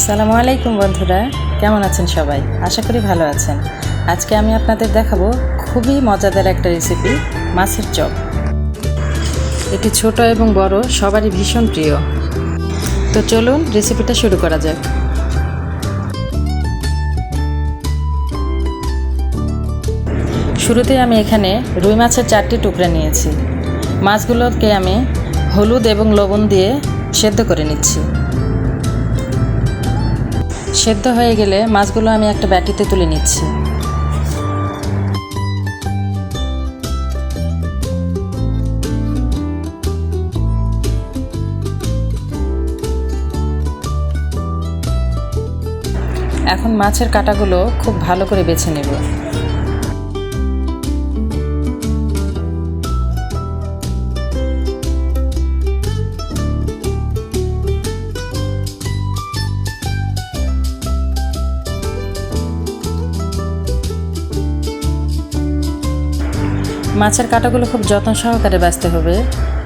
আসসালামু আলাইকুম বন্ধুরা, কেমন আছেন সবাই? আশা করি ভালো আছেন। আজকে আমি আপনাদের দেখাবো খুবই মজাদার একটা রেসিপি, মাছের চপ। এটি ছোট এবং বড় সবারই ভীষণ প্রিয়। তো চলুন রেসিপিটা শুরু করা যাক। শুরুতে আমি এখানে রুই মাছের 4টি টুকরা নিয়েছি। মাছগুলোকে আমি হলুদ এবং লবণ দিয়ে সেদ্ধ করে নিচ্ছি। সেদ্ধ হয়ে গেলে মাছগুলো আমি একটা বাটিতে তুলে নিচ্ছি। এখন মাছের কাঁটাগুলো খুব ভালো করে বেছে নেব। মাছের কাঁটাগুলো খুব যত্ন সহকারে বাছতে হবে,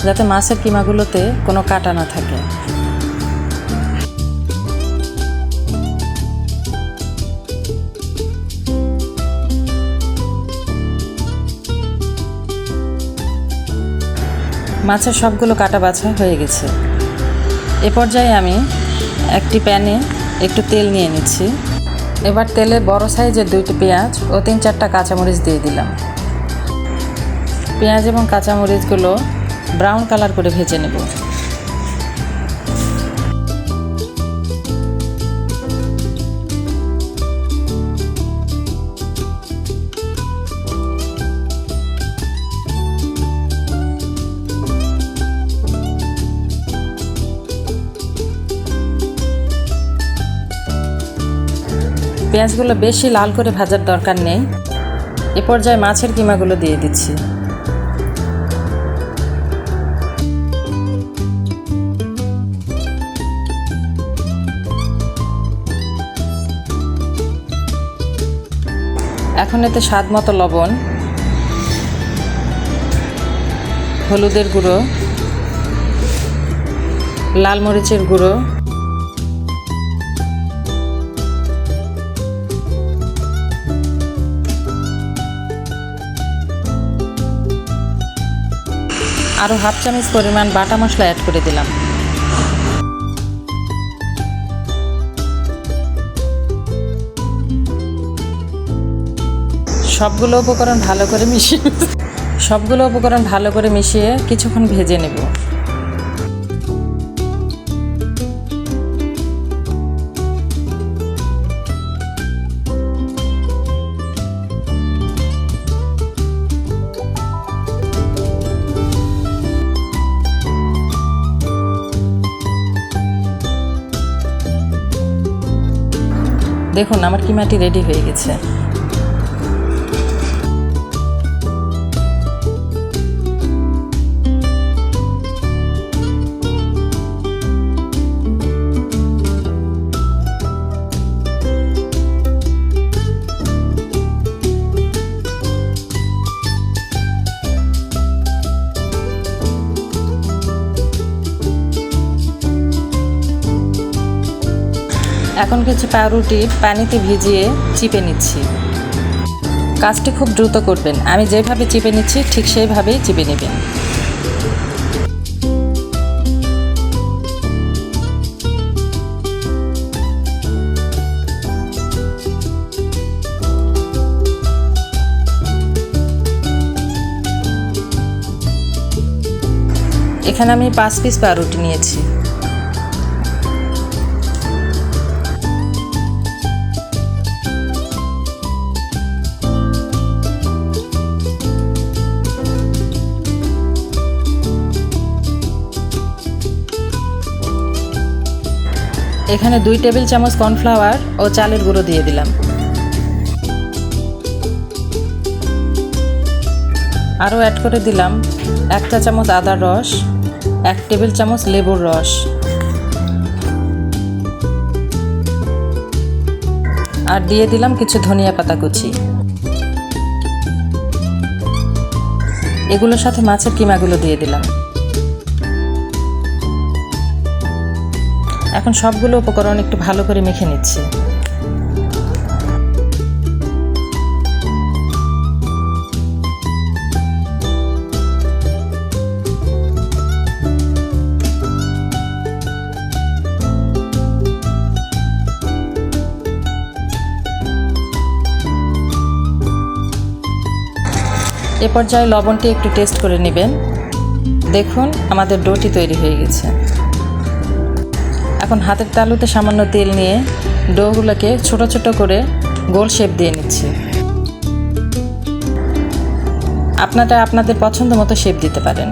যাতে মাছের কিমাগুলোতে কোনো কাঁটা না থাকে। মাছের সবগুলো কাঁটা বাছা হয়ে গেছে। এ পর্যায়ে আমি একটি প্যানে একটু তেল নিয়ে নিচ্ছি। এবার তেলে বড় সাইজের 2টি পেঁয়াজ ও 3-4টা কাঁচামরিচ দিয়ে দিলাম। পেঁয়াজ এবং কাঁচামরিচগুলো ব্রাউন কালার করে ভেজে নেব। পেঁয়াজগুলো বেশি লাল করে ভাজার দরকার নেই। এ পর্যায়ে মাছের কিমাগুলো দিয়ে দিচ্ছি। এখন এতে স্বাদ মতো লবণ, হলুদের গুঁড়ো, লাল মরিচের গুঁড়ো, আরও হাফ চামচ পরিমাণ বাটা মশলা অ্যাড করে দিলাম। সবগুলো উপকরণ ভালো করে মিশিয়ে কিছুক্ষণ ভেজে নেব। দেখুন আমার কিমাটি রেডি হয়ে গেছে। এখন কিছু পাউরুটি পানিতে ভিজিয়ে চিপে নিচ্ছি। কাজটি খুব দ্রুত করবেন। আমি যেভাবে চিপে নিচ্ছি ঠিক সেইভাবেই চিপে নেবেন। এখানে আমি 5 পিস পাউরুটি নিয়েছি। এখানে 2 টেবিল চামচ কর্নফ্লাওয়ার ও চালের গুঁড়ো দিয়ে দিলাম। আরও অ্যাড করে দিলাম 1 চা চামচ আদার রস, 1 টেবিল চামচ লেবুর রস, আর দিয়ে দিলাম কিছু ধনিয়া পাতা কুচি। এগুলোর সাথে মাছের কিমাগুলো দিয়ে দিলাম। এখন সবগুলো উপকরণ একটু ভালো করে মেখে নিচ্ছি। এ পর্যায়ে লবণটি একটু টেস্ট করে নেবেন। দেখুন আমাদের ডোটি তৈরি হয়ে গেছে। এখন হাতের তালুতে সামান্য তেল নিয়ে ডোগুলোকে ছোট ছোট করে গোল শেপ দিয়ে নিচ্ছি। আপনারা আপনাদের পছন্দ মতো শেপ দিতে পারেন।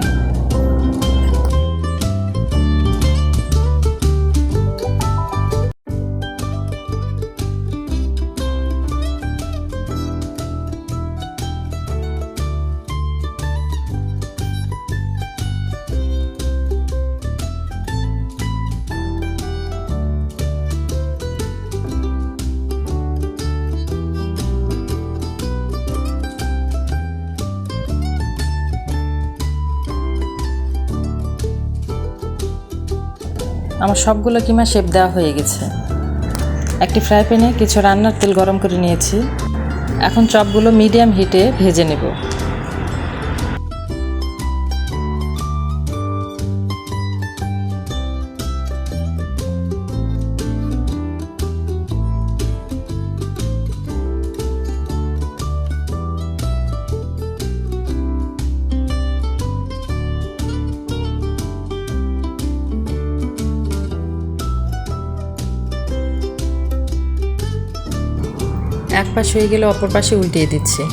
আমার সবগুলো কিমা শেপ দেওয়া হয়ে গেছে। একটি ফ্রাই প্যানে কিছু রান্নার তেল গরম করে নিয়েছি। এখন চপগুলো মিডিয়াম হিটে ভেজে নেব। এক পাশ হয়ে গেলে অপর পাশে উল্টিয়ে দিচ্ছি।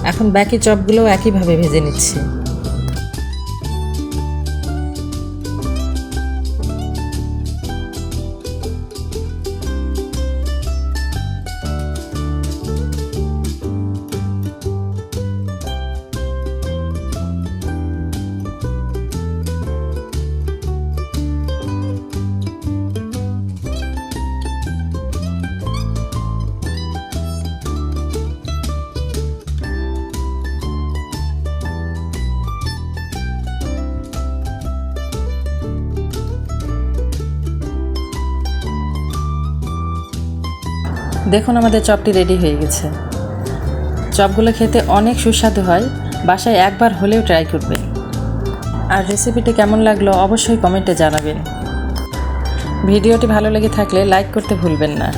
এখন বাকি চপগুলো একইভাবে ভেজে নিচ্ছি। দেখুন আমাদের চপটি রেডি হয়ে গেছে। চপগুলো খেতে অনেক সুস্বাদু হয়, বাসায় একবার হলেও ট্রাই করবেন। আর রেসিপিটি কেমন লাগলো অবশ্যই কমেন্টে জানাবেন। ভিডিওটি ভালো লেগে থাকলে লাইক করতে ভুলবেন না।